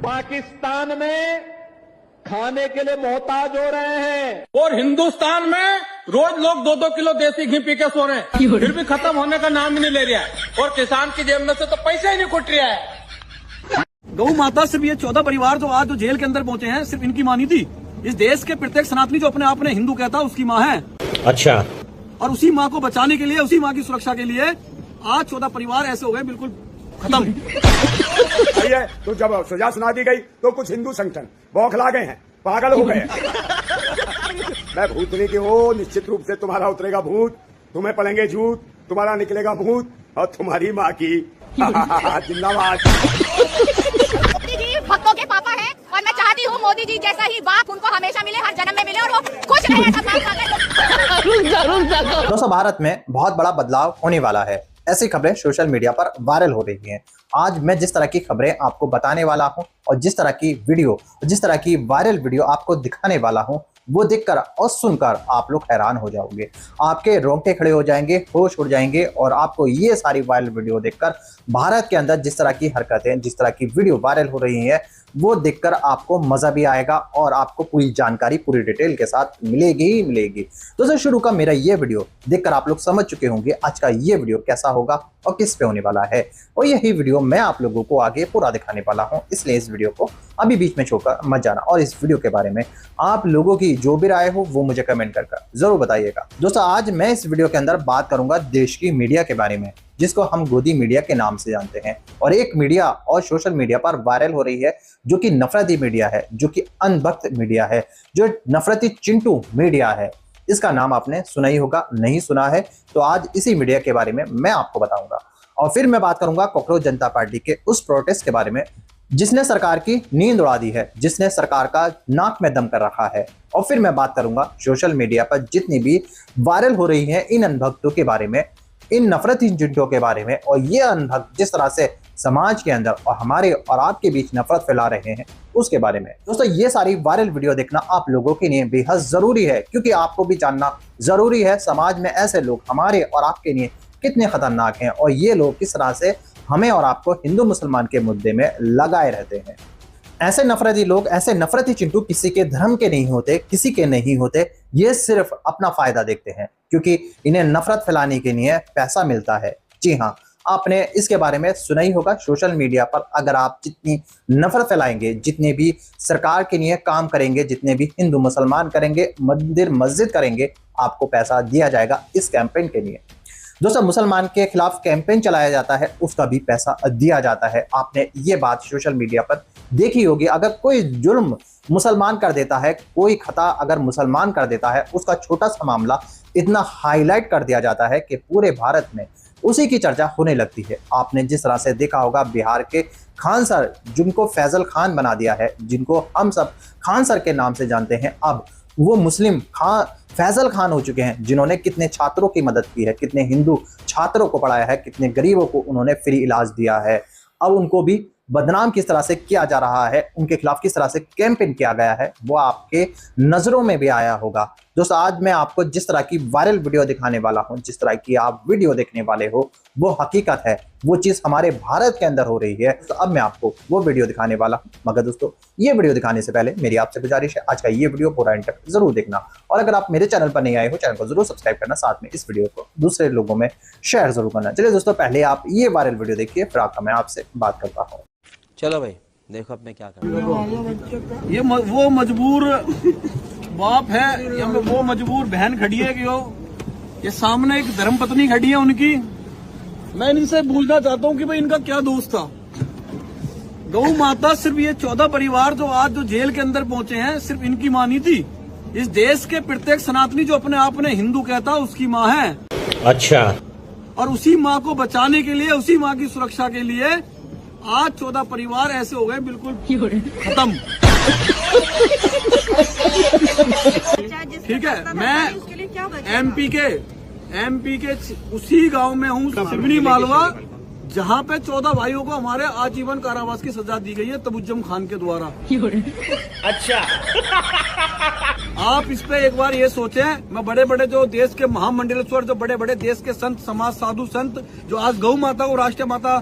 पाकिस्तान में खाने के लिए मोहताज हो रहे हैं और हिंदुस्तान में रोज लोग 2-2 किलो देसी घी पी के सो रहे हैं, फिर भी खत्म होने का नाम ही नहीं ले रहा है। और किसान की जेब में से तो पैसा ही नहीं कुट रहा है। गौ माता सिर्फ ये 14 परिवार जो आज जो जेल के अंदर पहुंचे हैं, सिर्फ इनकी मां नहीं थी। इस देश के प्रत्येक सनातनी जो अपने आप ने हिंदू कहता है, उसकी मां है। अच्छा। और उसी मां को बचाने के लिए, उसी मां की सुरक्षा के लिए आज 14 परिवार ऐसे हो गए बिल्कुल खत्म। तो जब सजा सुना दी गई तो कुछ हिंदू संगठन बौखला गए हैं, पागल हो गए। मैं भूतनी की हो, निश्चित रूप से तुम्हारा उतरेगा भूत, तुम्हें पड़ेंगे झूठ, तुम्हारा निकलेगा भूत और तुम्हारी माँ की जिंदाबाद। मोदी जी भक्तों के पापा हैं और मैं चाहती हूँ मोदी जी जैसा ही बाप उनको हमेशा मिले, हर जन्म में मिले और वो खुश रहे। दोस्तों, भारत में बहुत बड़ा बदलाव होने वाला है। ऐसी खबरें सोशल मीडिया पर वायरल हो रही हैं। आज मैं जिस तरह की खबरें आपको बताने वाला हूं और जिस तरह की वीडियो, जिस तरह की वायरल वीडियो आपको दिखाने वाला हूं, वो देखकर और सुनकर आप लोग हैरान हो जाओगे। आपके रोंगटे खड़े हो जाएंगे, होश उड़ जाएंगे और आपको ये सारी वायरल वीडियो देखकर भारत के अंदर जिस तरह की हरकतें, जिस तरह की वीडियो वायरल हो रही है, वो देखकर आपको मजा भी आएगा और आपको पूरी जानकारी पूरी डिटेल के साथ मिलेगी ही मिलेगी। दोस्तों, शुरू का मेरा ये वीडियो देखकर आप लोग समझ चुके होंगे आज का ये वीडियो कैसा होगा और किस पे होने वाला है, और यही वीडियो मैं आप लोगों को आगे पूरा दिखाने वाला हूं। इसलिए इस वीडियो को अभी बीच में छोड़कर मत जाना और इस वीडियो के बारे में आप लोगों की जो भी राय हो वो मुझे कमेंट कर जरूर बताइएगा। दोस्तों, आज मैं इस वीडियो के अंदर बात करूंगा देश की मीडिया के बारे में, जिसको हम गोदी मीडिया के नाम से जानते हैं। और एक मीडिया और सोशल मीडिया पर वायरल हो रही है जो कि नफरती मीडिया है, जो कि अंधभक्त मीडिया है, जो नफरती चिंटू मीडिया है। इसका नाम आपने सुना ही होगा, नहीं सुना है तो आज इसी मीडिया के बारे में मैं आपको बताऊंगा। और फिर मैं बात करूंगा कॉकरोच जनता पार्टी के उस प्रोटेस्ट के बारे में जिसने सरकार की नींद उड़ा दी है, जिसने सरकार का नाक में दम कर रखा है। और फिर मैं बात करूंगा सोशल मीडिया पर जितनी भी वायरल हो रही है इन अनभक्तों के बारे में, इन नफरती चिंटुओं के बारे में, और ये अनभक्त जिस तरह से समाज के अंदर और हमारे और आपके बीच नफरत फैला रहे हैं उसके बारे में। दोस्तों, ये सारी वायरल वीडियो देखना आप लोगों के लिए बेहद जरूरी है, क्योंकि आपको भी जानना जरूरी है समाज में ऐसे लोग हमारे और आपके लिए कितने खतरनाक हैं और ये लोग किस तरह से हमें और आपको हिंदू मुसलमान के मुद्दे में लगाए रहते हैं। ऐसे नफरती लोग, ऐसे नफरती चिंटू किसी के धर्म के नहीं होते, किसी के नहीं होते। ये सिर्फ अपना फायदा देखते हैं क्योंकि इन्हें नफरत फैलाने के लिए पैसा मिलता है। जी हाँ, आपने इसके बारे में सुना ही होगा। सोशल मीडिया पर अगर आप जितनी नफरत फैलाएंगे, जितने भी सरकार के लिए काम करेंगे, जितने भी हिंदू मुसलमान करेंगे, मंदिर मस्जिद करेंगे, आपको पैसा दिया जाएगा इस कैंपेन के लिए। दोस्तों, मुसलमान के खिलाफ कैंपेन चलाया जाता है, उसका भी पैसा दिया जाता है। आपने ये बात सोशल मीडिया पर देखी होगी। अगर कोई जुल्म मुसलमान कर देता है, कोई खता अगर मुसलमान कर देता है, उसका छोटा सा मामला इतना हाईलाइट कर दिया जाता है कि पूरे भारत में उसी की चर्चा होने लगती है। आपने जिस तरह से देखा होगा बिहार के खान सर, जिनको फैजल खान बना दिया है, जिनको हम सब खान सर के नाम से जानते हैं, अब वो मुस्लिम खान फैजल खान हो चुके हैं, जिन्होंने कितने छात्रों की मदद की है, कितने हिंदू छात्रों को पढ़ाया है, कितने गरीबों को उन्होंने फ्री इलाज दिया है। अब उनको भी बदनाम किस तरह से किया जा रहा है, उनके खिलाफ किस तरह से कैंपेन किया गया है, वो आपके नजरों में भी आया होगा। दोस्तों, आज मैं आपको जिस तरह की वायरल वीडियो दिखाने वाला हूं, जिस तरह की आप वीडियो देखने वाले हो, वो हकीकत है, वो चीज हमारे भारत के अंदर हो रही है। तो अब मैं आपको वो वीडियो दिखाने वाला हूं। मगर दोस्तों, ये वीडियो दिखाने से पहले मेरी आपसे गुजारिश है, आज का ये वीडियो पूरा एंड तक जरूर देखना। और अगर आप मेरे चैनल पर नहीं आए हो, चैनल को जरूर सब्सक्राइब करना, साथ में इस वीडियो को दूसरे लोगों में शेयर जरूर करना। चलिए दोस्तों, पहले आप ये वायरल वीडियो देखिए, फिर आपका मैं आपसे बात करता हूँ। चलो भाई, देखो अब मैं क्या कर रहा हूँ। ये वो मजबूर बाप है या वो मजबूर बहन खड़ी है कि ये सामने एक धर्म पत्नी खड़ी है उनकी। मैं इनसे पूछना चाहता हूँ कि भाई इनका क्या दोष था। गौ माता सिर्फ ये 14 परिवार जो आज जो जेल के अंदर पहुंचे हैं, सिर्फ इनकी मां नहीं थी। इस देश के प्रत्येक सनातनी जो अपने आप ने हिंदू कहता उसकी मां है। अच्छा। और उसी मां को बचाने के लिए, उसी मां की सुरक्षा के लिए आज 14 परिवार ऐसे हो गए बिल्कुल खत्म। ठीक है, मैं एमपी के उसी गांव में हूँ, सिवनी मालवा, जहां पे 14 भाइयों को हमारे आजीवन कारावास की सजा दी गई है तबुज्जम खान के द्वारा। अच्छा आप इस पे एक बार ये सोचें। मैं बड़े बड़े जो देश के महामंडलेश्वर, जो बड़े बड़े देश के संत समाज, साधु संत जो आज गौ माता को राष्ट्रीय माता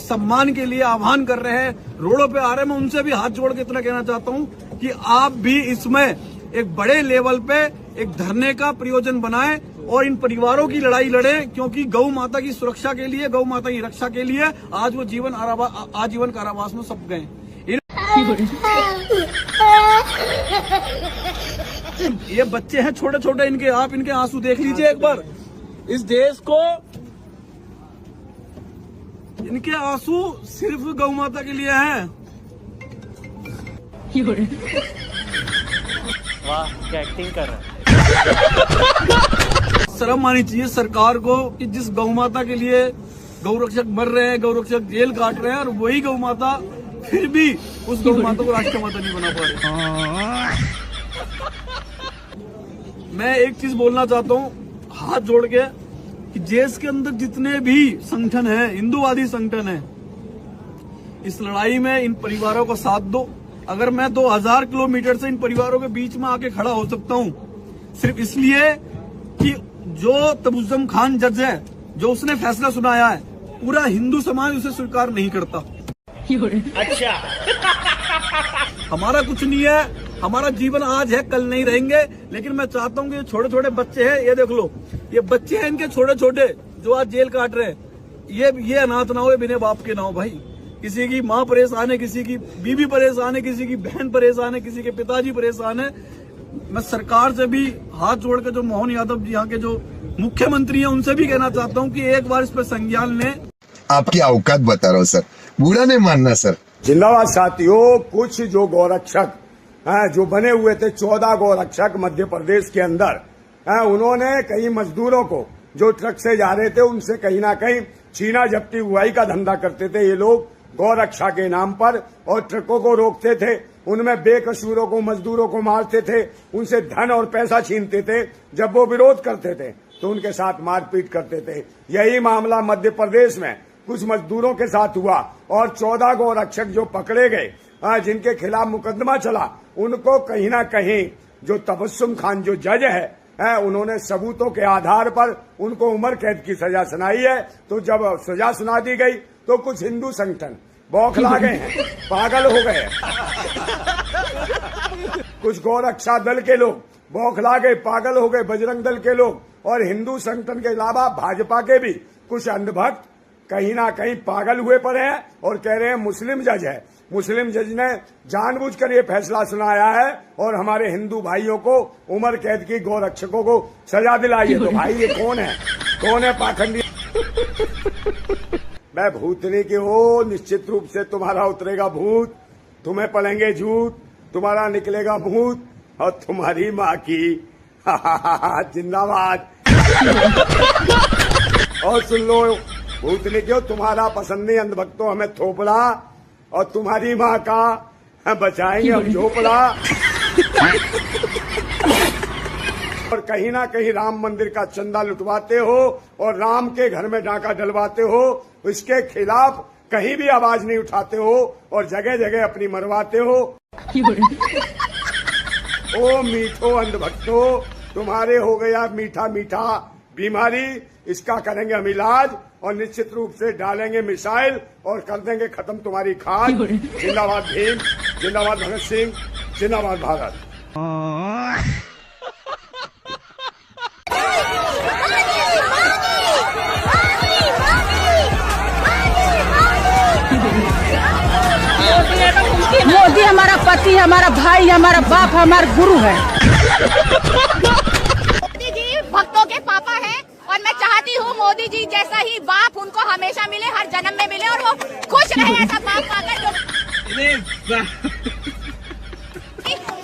सम्मान के लिए आह्वान कर रहे हैं, रोडों पे आ रहे हैं, मैं उनसे भी हाथ जोड़ के इतना कहना चाहता हूँ कि आप भी इसमें एक बड़े लेवल पे एक धरने का प्रयोजन बनाएं और इन परिवारों की लड़ाई लड़ें, क्योंकि गौ माता की सुरक्षा के लिए, गौ माता की रक्षा के लिए आज वो आजीवन कारावास में सप गए। ये बच्चे हैं छोटे छोटे, इनके आप इनके आंसू देख लीजिए एक बार। इस देश को इनके आंसू सिर्फ गौ माता के लिए हैं। वाह क्या एक्टिंग कर रहा है। शर्म आनी चाहिए सरकार को कि जिस गौ माता के लिए गौ रक्षक मर रहे हैं, गौ रक्षक जेल काट रहे हैं, और वही गौ माता फिर भी उस गौ माता को राष्ट्रीय माता नहीं बना पा रहे। मैं एक चीज बोलना चाहता हूँ हाथ जोड़ के कि देश के अंदर जितने भी संगठन हैं, हिंदूवादी संगठन हैं, इस लड़ाई में इन परिवारों का साथ दो। अगर मैं 2000 किलोमीटर से इन परिवारों के बीच में आके खड़ा हो सकता हूँ सिर्फ इसलिए कि जो तबुज्जम खान जज है, जो उसने फैसला सुनाया है, पूरा हिंदू समाज उसे स्वीकार नहीं करता। अच्छा हमारा कुछ नहीं है, हमारा जीवन आज है कल नहीं रहेंगे, लेकिन मैं चाहता हूँ कि छोटे छोटे बच्चे हैं, ये देख लो, ये बच्चे हैं इनके छोटे छोटे जो आज जेल काट रहे हैं, ये अनाथ ना हो, बिना बाप के ना हो भाई। किसी की माँ परेशान है, किसी की बीवी परेशान है, किसी की बहन परेशान है, किसी के पिताजी परेशान है। मैं सरकार से भी हाथ जोड़कर, जो मोहन यादव जी यहाँ के जो मुख्यमंत्री हैं, उनसे भी कहना चाहता हूँ कि एक बार इस पर संज्ञान लें। आपकी औकात बता रहा हूँ सर, बुरा नहीं मानना सर। जिंदाबाद साथियों। कुछ जो गौरक्षक जो बने हुए थे, 14 गौरक्षक मध्य प्रदेश के अंदर, उन्होंने कई मजदूरों को जो ट्रक से जा रहे थे उनसे कहीं ना कहीं छीना झपटी हुआई का धंधा करते थे ये लोग गौरक्षा के नाम पर, और ट्रकों को रोकते थे, उनमें बेकसूरों को, मजदूरों को मारते थे, उनसे धन और पैसा छीनते थे। जब वो विरोध करते थे तो उनके साथ मारपीट करते थे। यही मामला मध्य प्रदेश में कुछ मजदूरों के साथ हुआ और 14 गौरक्षक जो पकड़े गए, जिनके खिलाफ मुकदमा चला, उनको कहीं ना कहीं जो तबस्सुम खान जो जज है, उन्होंने सबूतों के आधार पर उनको उम्र कैद की सजा सुनाई है। तो जब सजा सुना दी गई तो कुछ हिंदू संगठन बौखला गए हैं, पागल हो गए। कुछ गौरक्षा दल के लोग बौखला गए, पागल हो गए, बजरंग दल के लोग, और हिंदू संगठन के अलावा भाजपा के भी कुछ अंधभक्त कहीं ना कहीं पागल हुए पड़े हैं और कह रहे हैं मुस्लिम जज है, मुस्लिम जज ने जानबूझकर ये फैसला सुनाया है और हमारे हिंदू भाइयों को उम्र कैद की, गौरक्षकों को सजा दिलाई है। तो भाई ये कौन है पाखंडी? मैं भूतनी की हो, निश्चित रूप से तुम्हारा उतरेगा भूत, तुम्हें पलेंगे झूठ, तुम्हारा निकलेगा भूत, और तुम्हारी माँ की जिंदाबाद। और सुन लो भूतनी क्यों, तुम्हारा पसंदी अंधभक्तों हमें थोपड़ा, और तुम्हारी माँ का बचाएंगे हम झोपड़ा। और कहीं ना कहीं राम मंदिर का चंदा लुटवाते हो और राम के घर में डाका डलवाते हो, इसके खिलाफ कहीं भी आवाज नहीं उठाते हो और जगह जगह अपनी मरवाते हो। ओ मीठो अंधभक्तो, तुम्हारे हो गया मीठा मीठा बीमारी, इसका करेंगे हम इलाज और निश्चित रूप से डालेंगे मिसाइल और कर देंगे खत्म तुम्हारी खाद। जिंदाबाद भीम, जिंदाबाद भगत सिंह, जिंदाबाद भारत। मोदी हमारा पति, हमारा भाई, हमारा बाप, हमारा गुरु है। मोदी जी भक्तों के पापा हैं और मैं चाहती हूँ मोदी जी जैसा ही बाप उनको हमेशा मिले, हर जन्म में मिले और वो खुश रहे ऐसा बाप पाकर। जो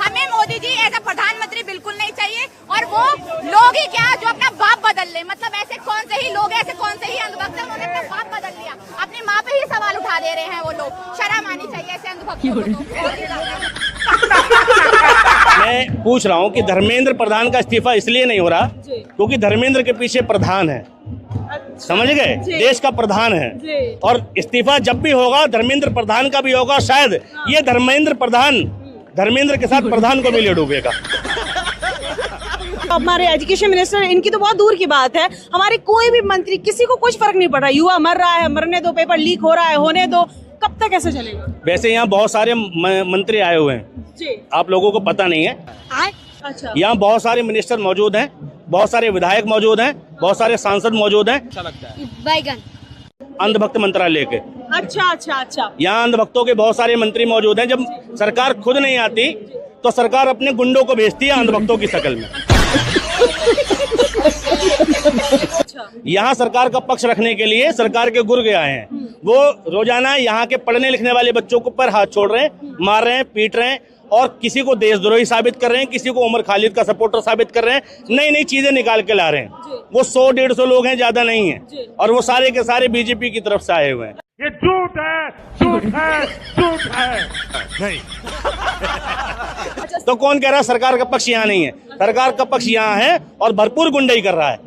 हमें मोदी जी ऐसा प्रधानमंत्री बिल्कुल नहीं चाहिए, और वो लोग ही क्या जो अपना बाप बदल ले, मतलब ऐसे कौन से ही लोग, ऐसे कौन से ही अंधभक्त हैं, उन्होंने अपना बाप बदल लिया, अपनी माँ पे ही सवाल उठा दे रहे हैं वो लोग। शर्म आनी चाहिए ऐसे अंधभक्तों को। मैं पूछ रहा हूँ कि धर्मेंद्र प्रधान का इस्तीफा इसलिए नहीं हो रहा क्योंकि धर्मेंद्र के पीछे प्रधान है। समझ गए, देश का प्रधान है और इस्तीफा जब भी होगा धर्मेंद्र प्रधान का भी होगा। शायद ये धर्मेंद्र के साथ प्रधान को भी ले डूबेगा। हमारे एजुकेशन मिनिस्टर, इनकी तो बहुत दूर की बात है, हमारे कोई भी मंत्री, किसी को कुछ फर्क नहीं पड़ रहा। युवा मर रहा है, मरने दो, पेपर लीक हो रहा है, होने दो, कब तक ऐसे चलेगा? वैसे यहाँ बहुत सारे मंत्री आए हुए हैं जी, आप लोगों को पता नहीं है। अच्छा, यहाँ बहुत सारे मिनिस्टर मौजूद हैं, बहुत सारे विधायक मौजूद हैं, बहुत सारे सांसद मौजूद हैं। अच्छा लगता है बैगन अंधभक्त मंत्रालय के। अच्छा। यहाँ अंधभक्तों के बहुत सारे मंत्री मौजूद हैं। जब सरकार खुद नहीं आती तो सरकार अपने गुंडों को भेजती है अंधभक्तों की शक्ल में। यहाँ सरकार का पक्ष रखने के लिए सरकार के गुर्ग आए हैं। वो रोजाना यहाँ के पढ़ने लिखने वाले बच्चों के ऊपर हाथ छोड़ रहे हैं, मार रहे हैं, पीट रहे हैं और किसी को देशद्रोही साबित कर रहे हैं, किसी को उमर खालिद का सपोर्टर साबित कर रहे हैं, नई नई चीजें निकाल के ला रहे हैं। वो 100-150 लोग हैं, ज्यादा नहीं है, और वो सारे के सारे बीजेपी की तरफ से आए हुए हैं। ये झूठ है, झूठ है, झूठ है। नहीं, तो कौन कह रहा है सरकार का पक्ष यहाँ नहीं है? सरकार का पक्ष यहाँ है और भरपूर गुंडाई कर रहा है।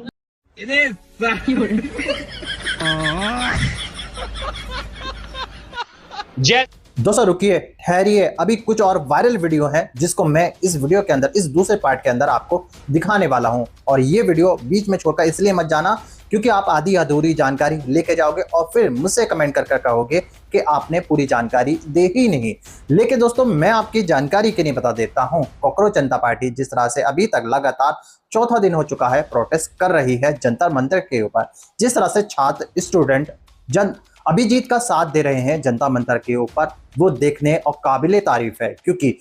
जय दोस्तों रुकिए, ठहरिए, अभी कुछ और वायरल वीडियो है जिसको मैं इस वीडियो के अंदर, इस दूसरे पार्ट के अंदर आपको दिखाने वाला हूं। और ये वीडियो बीच में छोड़कर इसलिए मत जाना क्योंकि आप आधी अधूरी जानकारी लेके जाओगे और फिर मुझसे कमेंट कर कहोगे कि आपने पूरी जानकारी दे ही नहीं। लेकिन दोस्तों मैं आपकी जानकारी के लिए बता देता हूं, कॉकरोच जनता पार्टी जिस तरह से अभी तक लगातार चौथा दिन हो चुका है प्रोटेस्ट कर रही है जंतर मंतर के ऊपर, जिस तरह से छात्र, स्टूडेंट अभिजीत का साथ दे रहे हैं जनता मंतर के ऊपर, वो देखने और काबिले तारीफ है। क्योंकि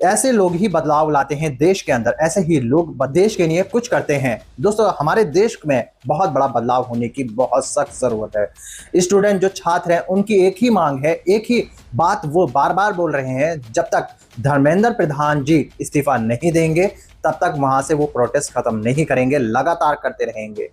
ऐसे लोग ही बदलाव लाते हैं देश के अंदर, ऐसे ही लोग देश के लिए कुछ करते हैं। दोस्तों हमारे देश में बहुत बड़ा बदलाव होने की बहुत सख्त जरूरत है। स्टूडेंट जो छात्र हैं उनकी एक ही मांग है, एक ही बात वो बार बार बोल रहे हैं, जब तक धर्मेंद्र प्रधान जी इस्तीफा नहीं देंगे तब तक वहां से वो प्रोटेस्ट खत्म नहीं करेंगे, लगातार करते रहेंगे।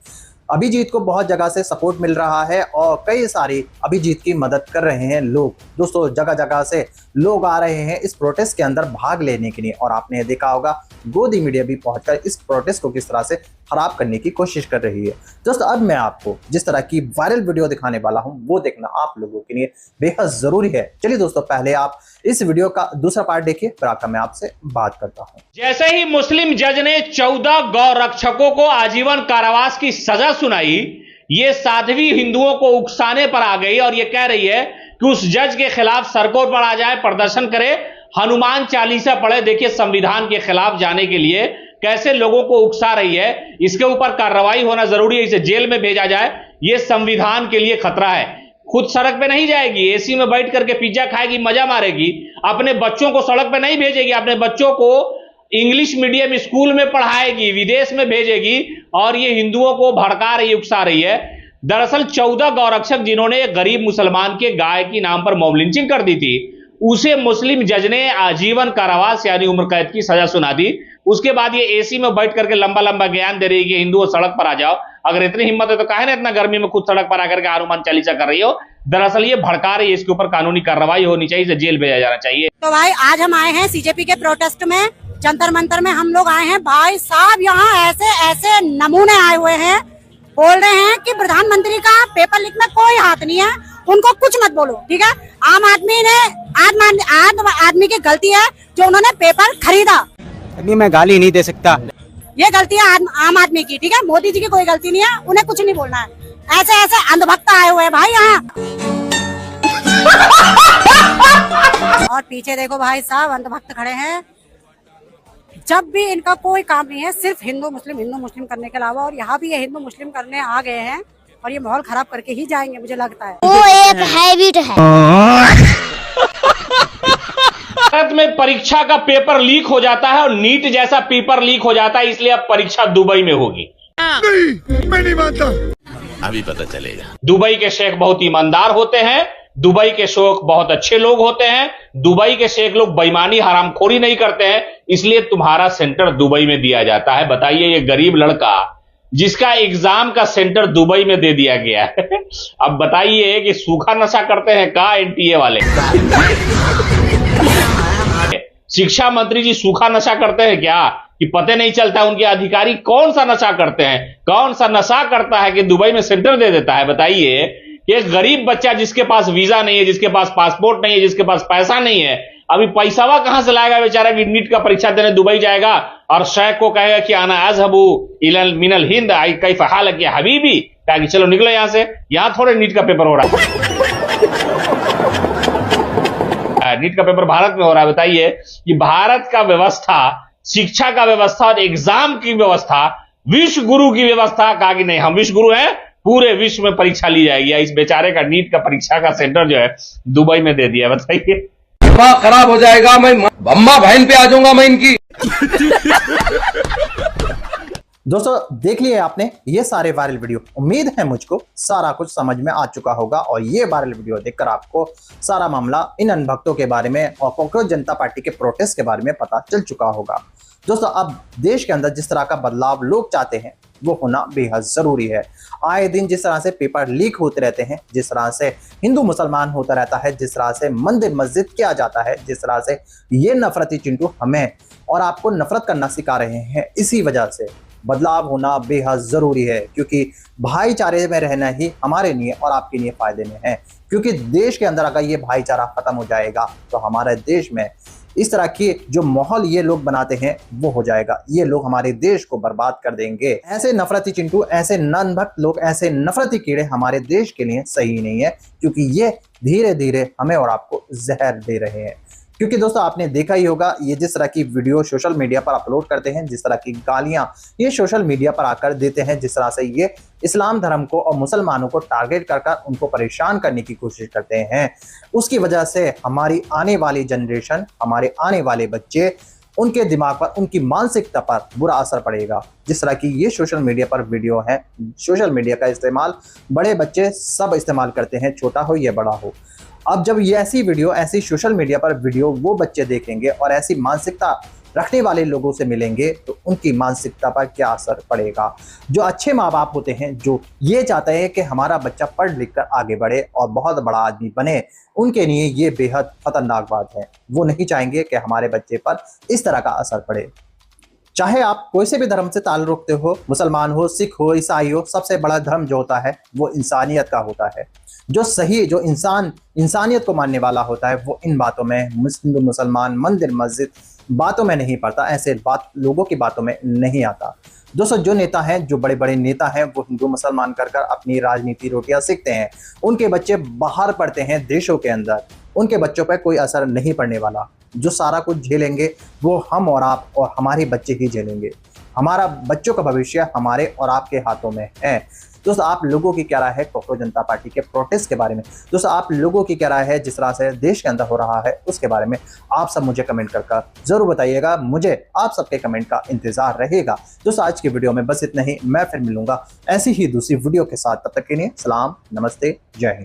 अभिजीत को बहुत जगह से सपोर्ट मिल रहा है और कई सारी अभिजीत की मदद कर रहे हैं लोग। दोस्तों जगह जगह से लोग आ रहे हैं इस प्रोटेस्ट के अंदर भाग लेने के लिए, और आपने देखा होगा गोदी मीडिया भी पहुंचकर इस प्रोटेस्ट को किस तरह से खराब करने की कोशिश कर रही है। दोस्तों अब मैं आपको जिस तरह की वायरल वीडियो दिखाने वाला हूं वो देखना आप लोगों के लिए बेहद जरूरी है। चलिए दोस्तों पहले आप इस वीडियो का दूसरा पार्ट देखिए, फिर आकर मैं आपसे बात करता हूं। जैसे ही मुस्लिम जज ने 14 गौ रक्षकों को आजीवन कारावास की सजा सुनाई, ये साध्वी हिंदुओं को उकसाने पर आ गई और ये कह रही है कि उस जज के खिलाफ सड़कों पर आ जाए, प्रदर्शन करे, हनुमान चालीसा पढ़े। देखिए संविधान के खिलाफ जाने के लिए कैसे लोगों को उकसा रही है, इसके ऊपर कार्रवाई होना जरूरी है, इसे जेल में भेजा जाए। ये संविधान के लिए खतरा है। खुद सड़क पे नहीं जाएगी, एसी में बैठ करके पिज्जा खाएगी, मजा मारेगी, अपने बच्चों को सड़क पे नहीं भेजेगी, अपने बच्चों को इंग्लिश मीडियम स्कूल में पढ़ाएगी, विदेश में भेजेगी, और ये हिंदुओं को भड़का रही, उकसा रही है। दरअसल 14 गौरक्षक जिन्होंने एक गरीब मुसलमान के गाय की नाम पर मॉब लिंचिंग कर दी थी, उसे मुस्लिम जज ने आजीवन कारावास यानी उम्र कैद की सजा सुना दी। उसके बाद ये एसी में बैठ करके लंबा लंबा ज्ञान दे रही है कि हिंदुओं सड़क पर आ जाओ। अगर इतनी हिम्मत है तो काहे ना इतना गर्मी में खुद सड़क पर आकर के हनुमान चालीसा कर रही हो। दरअसल ये भड़का रही है, इसके ऊपर कानूनी कार्रवाई होनी चाहिए, इसे जेल भेजा जाना चाहिए। तो भाई आज हम आए हैं सीजेपी के प्रोटेस्ट में, जंतर मंतर में हम लोग आए हैं। भाई साहब यहाँ ऐसे नमूने आए हुए हैं, बोल रहे हैं कि प्रधानमंत्री का पेपर लीक में कोई हाथ नहीं है, उनको कुछ मत बोलो, ठीक है। आम आदमी की गलती है जो उन्होंने पेपर खरीदा। अभी मैं गाली नहीं दे सकता, ये गलती है आम आदमी की, ठीक है। मोदी जी की कोई गलती नहीं है, उन्हें कुछ नहीं बोलना है। ऐसे अंधभक्त आए हुए हैं भाई यहाँ। और पीछे देखो भाई साहब अंधभक्त खड़े हैं। जब भी इनका कोई काम नहीं है, सिर्फ हिंदू मुस्लिम करने के अलावा, और यहाँ भी ये हिंदू मुस्लिम करने आ गए हैं और ये माहौल खराब करके ही जाएंगे, मुझे लगता है। वो एक हैबिट है। भारत में परीक्षा का पेपर लीक हो जाता है और नीट जैसा पेपर लीक हो जाता है, इसलिए अब परीक्षा दुबई में होगी। नहीं, मैं नहीं मानता। अभी पता चलेगा। दुबई के शेख बहुत ईमानदार होते हैं, दुबई के शेख बहुत अच्छे लोग होते हैं, दुबई के शेख लोग बेईमानी हरामखोरी नहीं करते हैं, इसलिए तुम्हारा सेंटर दुबई में दिया जाता है। बताइए ये गरीब लड़का जिसका एग्जाम का सेंटर दुबई में दे दिया गया है, अब बताइए कि सूखा नशा करते हैं का एनटीए वाले? शिक्षा मंत्री जी सूखा नशा करते हैं क्या? कि पता नहीं चलता उनके अधिकारी कौन सा नशा करते हैं, कौन सा नशा करता है कि दुबई में सेंटर दे देता है। बताइए कि एक गरीब बच्चा जिसके पास वीजा नहीं है, जिसके पास पासपोर्ट नहीं है, जिसके पास पैसा नहीं है, अभी पैसावा कहां से लाएगा बेचारा कि नीट का परीक्षा देने दुबई जाएगा और शेख को कहेगा कि आना अज़हबू इलल मिनल हिंद आई कैफ हालक या हबीबी, कहा कि चलो निकलो यहां से। यहां थोड़े नीट का पेपर हो रहा है, नीट का पेपर भारत में हो रहा है। बताइए कि भारत का व्यवस्था, शिक्षा का व्यवस्था और एग्जाम की व्यवस्था, विश्व गुरु की व्यवस्था, कहा कि नहीं हम विश्व गुरु हैं, पूरे विश्व में परीक्षा ली जाएगी। इस बेचारे का नीट का परीक्षा का सेंटर जो है दुबई में दे दिया। बताइए खराब हो जाएगा, मैं अम्मा बहन पे आ जाऊंगा मैं इनकी। दोस्तों देख लिए आपने ये सारे वायरल वीडियो, उम्मीद है मुझको सारा कुछ समझ में आ चुका होगा और ये वायरल वीडियो देखकर आपको सारा मामला इन अनभक्तों के बारे में और कांग्रेस जनता पार्टी के प्रोटेस्ट के बारे में पता चल चुका होगा। दोस्तों अब देश के अंदर जिस तरह का बदलाव लोग चाहते हैं वो होना बेहद जरूरी है। आए दिन जिस तरह से पेपर लीक होते रहते हैं, जिस तरह से हिंदू मुसलमान होता रहता है, जिस तरह से मंदिर मस्जिद किया जाता है, जिस तरह से ये नफरती चिंटू हमें और आपको नफरत करना सिखा रहे हैं, इसी वजह से बदलाव होना बेहद जरूरी है। क्योंकि भाईचारे में रहना ही हमारे लिए और आपके लिए फायदे में है। क्योंकि देश के अंदर अगर ये भाईचारा खत्म हो जाएगा तो हमारे देश में इस तरह की जो माहौल ये लोग बनाते हैं वो हो जाएगा। ये लोग हमारे देश को बर्बाद कर देंगे। ऐसे नफरती चिंटू, ऐसे ननभक्त लोग, ऐसे नफरती कीड़े हमारे देश के लिए सही नहीं है, क्योंकि ये धीरे धीरे हमें और आपको जहर दे रहे हैं। क्योंकि दोस्तों आपने देखा ही होगा ये जिस तरह की वीडियो सोशल मीडिया पर अपलोड करते हैं, जिस तरह की गालियां ये सोशल मीडिया पर आकर देते हैं, जिस तरह से ये इस्लाम धर्म को और मुसलमानों को टारगेट कर उनको परेशान करने की कोशिश करते हैं, उसकी वजह से हमारी आने वाली जनरेशन, हमारे आने वाले बच्चे, उनके दिमाग पर, उनकी मानसिकता पर बुरा असर पड़ेगा। जिस तरह की ये सोशल मीडिया पर वीडियो है, सोशल मीडिया का इस्तेमाल बड़े बच्चे सब इस्तेमाल करते हैं, छोटा हो या बड़ा हो। अब जब ये ऐसी वीडियो, ऐसी सोशल मीडिया पर वीडियो वो बच्चे देखेंगे और ऐसी मानसिकता रखने वाले लोगों से मिलेंगे तो उनकी मानसिकता पर क्या असर पड़ेगा। जो अच्छे माँ बाप होते हैं, जो ये चाहते हैं कि हमारा बच्चा पढ़ लिख कर आगे बढ़े और बहुत बड़ा आदमी बने, उनके लिए ये बेहद खतरनाक बात है। वो नहीं चाहेंगे कि हमारे बच्चे पर इस तरह का असर पड़े। चाहे आप कोई से भी धर्म से ताल्लुक रखते हो, मुसलमान हो, सिख हो, ईसाई हो, सबसे बड़ा धर्म जो होता है वो इंसानियत का होता है। जो सही, जो इंसानियत को मानने वाला होता है वो इन बातों में, हिंदू मुसलमान, मंदिर मस्जिद बातों में नहीं पड़ता, ऐसे बात लोगों की बातों में नहीं आता। दोस्तों जो नेता हैं, जो बड़े बड़े नेता हैं, वो हिंदू मुसलमान कर अपनी राजनीति रोटियां सीखते हैं। उनके बच्चे बाहर पढ़ते हैं देशों के अंदर, उनके बच्चों पर कोई असर नहीं पड़ने वाला। जो सारा कुछ झेलेंगे वो हम और आप और हमारे बच्चे ही झेलेंगे। हमारा बच्चों का भविष्य हमारे और आपके हाथों में है। दोस्तों आप लोगों की क्या राय है कांग्रेस जनता पार्टी के प्रोटेस्ट के बारे में? दोस्तों आप लोगों की क्या राय है जिस तरह से देश के अंदर हो रहा है उसके बारे में? आप सब मुझे कमेंट कर जरूर बताइएगा। मुझे आप सबके कमेंट का इंतजार रहेगा। दोस्तों आज की वीडियो में बस इतना ही। मैं फिर मिलूंगा ऐसी ही दूसरी वीडियो के साथ। तब तक के लिए सलाम, नमस्ते, जय हिंद।